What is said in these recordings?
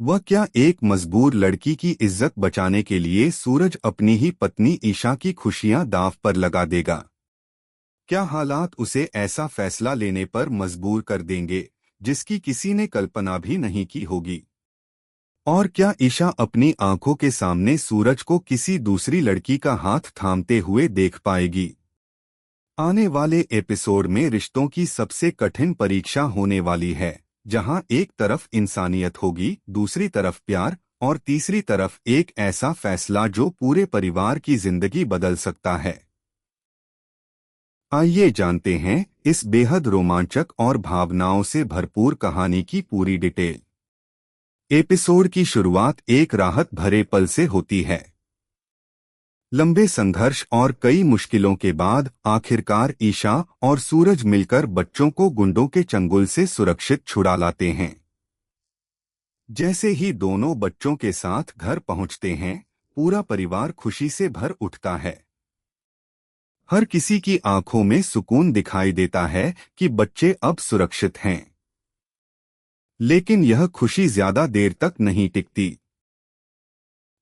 वह क्या एक मजबूर लड़की की इज्जत बचाने के लिए सूरज अपनी ही पत्नी ईशा की खुशियां दांव पर लगा देगा? क्या हालात उसे ऐसा फैसला लेने पर मजबूर कर देंगे जिसकी किसी ने कल्पना भी नहीं की होगी? और क्या ईशा अपनी आंखों के सामने सूरज को किसी दूसरी लड़की का हाथ थामते हुए देख पाएगी? आने वाले एपिसोड में रिश्तों की सबसे कठिन परीक्षा होने वाली है, जहां एक तरफ इंसानियत होगी, दूसरी तरफ प्यार, और तीसरी तरफ एक ऐसा फैसला जो पूरे परिवार की जिंदगी बदल सकता है। आइए जानते हैं इस बेहद रोमांचक और भावनाओं से भरपूर कहानी की पूरी डिटेल। एपिसोड की शुरुआत एक राहत भरे पल से होती है। लंबे संघर्ष और कई मुश्किलों के बाद आखिरकार ईशा और सूरज मिलकर बच्चों को गुंडों के चंगुल से सुरक्षित छुड़ा लाते हैं। जैसे ही दोनों बच्चों के साथ घर पहुंचते हैं, पूरा परिवार खुशी से भर उठता है। हर किसी की आंखों में सुकून दिखाई देता है कि बच्चे अब सुरक्षित हैं। लेकिन यह खुशी ज्यादा देर तक नहीं टिकती।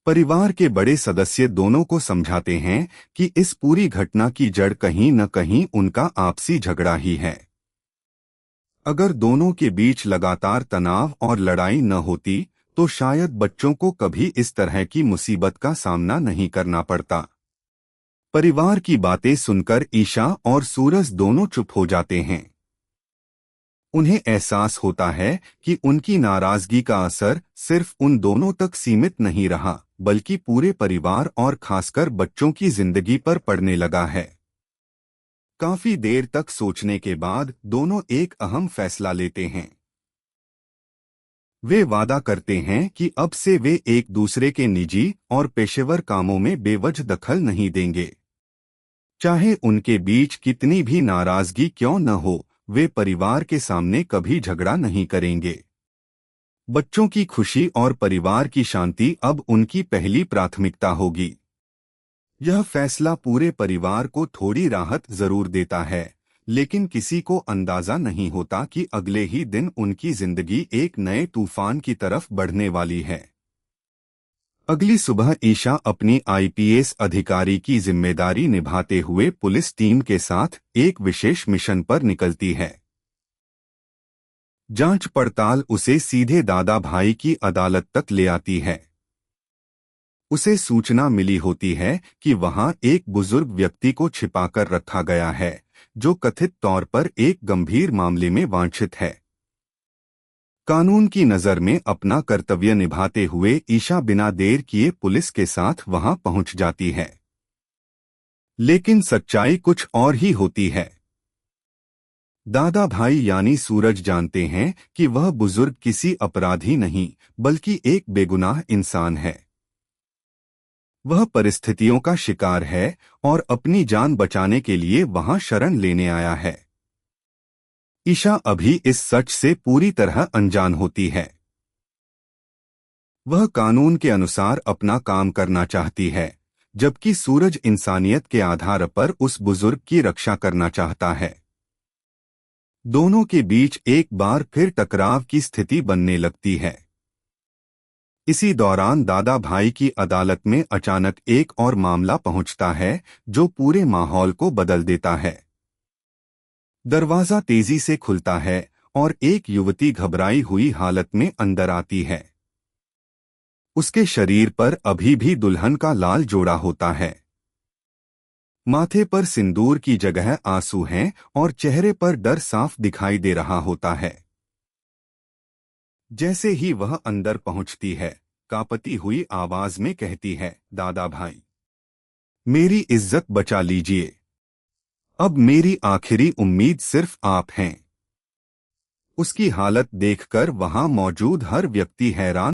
परिवार के बड़े सदस्य दोनों को समझाते हैं कि इस पूरी घटना की जड़ कहीं न कहीं उनका आपसी झगड़ा ही है। अगर दोनों के बीच लगातार तनाव और लड़ाई न होती, तो शायद बच्चों को कभी इस तरह की मुसीबत का सामना नहीं करना पड़ता। परिवार की बातें सुनकर ईशा और सूरज दोनों चुप हो जाते हैं। उन्हें एहसास होता है कि उनकी नाराजगी का असर सिर्फ उन दोनों तक सीमित नहीं रहा, बल्कि पूरे परिवार और खासकर बच्चों की जिंदगी पर पड़ने लगा है। काफी देर तक सोचने के बाद दोनों एक अहम फैसला लेते हैं। वे वादा करते हैं कि अब से वे एक दूसरे के निजी और पेशेवर कामों में बेवजह दखल नहीं देंगे। चाहे उनके बीच कितनी भी नाराजगी क्यों न हो, वे परिवार के सामने कभी झगड़ा नहीं करेंगे। बच्चों की खुशी और परिवार की शांति अब उनकी पहली प्राथमिकता होगी। यह फैसला पूरे परिवार को थोड़ी राहत जरूर देता है, लेकिन किसी को अंदाजा नहीं होता कि अगले ही दिन उनकी जिंदगी एक नए तूफान की तरफ बढ़ने वाली है। अगली सुबह ईशा अपनी आईपीएस अधिकारी की जिम्मेदारी निभाते हुए पुलिस टीम के साथ एक विशेष मिशन पर निकलती है। जांच पड़ताल उसे सीधे दादा भाई की अदालत तक ले आती है। उसे सूचना मिली होती है कि वहां एक बुजुर्ग व्यक्ति को छिपाकर रखा गया है, जो कथित तौर पर एक गंभीर मामले में वांछित है। कानून की नजर में अपना कर्तव्य निभाते हुए ईशा बिना देर किए पुलिस के साथ वहां पहुंच जाती है। लेकिन सच्चाई कुछ और ही होती है। दादा भाई यानी सूरज जानते हैं कि वह बुजुर्ग किसी अपराधी नहीं, बल्कि एक बेगुनाह इंसान है। वह परिस्थितियों का शिकार है और अपनी जान बचाने के लिए वहां शरण लेने आया है। ईशा अभी इस सच से पूरी तरह अनजान होती है। वह कानून के अनुसार अपना काम करना चाहती है, जबकि सूरज इंसानियत के आधार पर उस बुजुर्ग की रक्षा करना चाहता है। दोनों के बीच एक बार फिर टकराव की स्थिति बनने लगती है। इसी दौरान दादा भाई की अदालत में अचानक एक और मामला पहुंचता है, जो पूरे माहौल को बदल देता है। दरवाजा तेजी से खुलता है और एक युवती घबराई हुई हालत में अंदर आती है। उसके शरीर पर अभी भी दुल्हन का लाल जोड़ा होता है। माथे पर सिंदूर की जगह आंसू हैं और चेहरे पर डर साफ दिखाई दे रहा होता है। जैसे ही वह अंदर पहुंचती है, कांपती हुई आवाज में कहती है, दादा भाई, मेरी इज्जत बचा लीजिए। अब मेरी आखिरी उम्मीद सिर्फ आप हैं। उसकी हालत देखकर वहां मौजूद हर व्यक्ति हैरान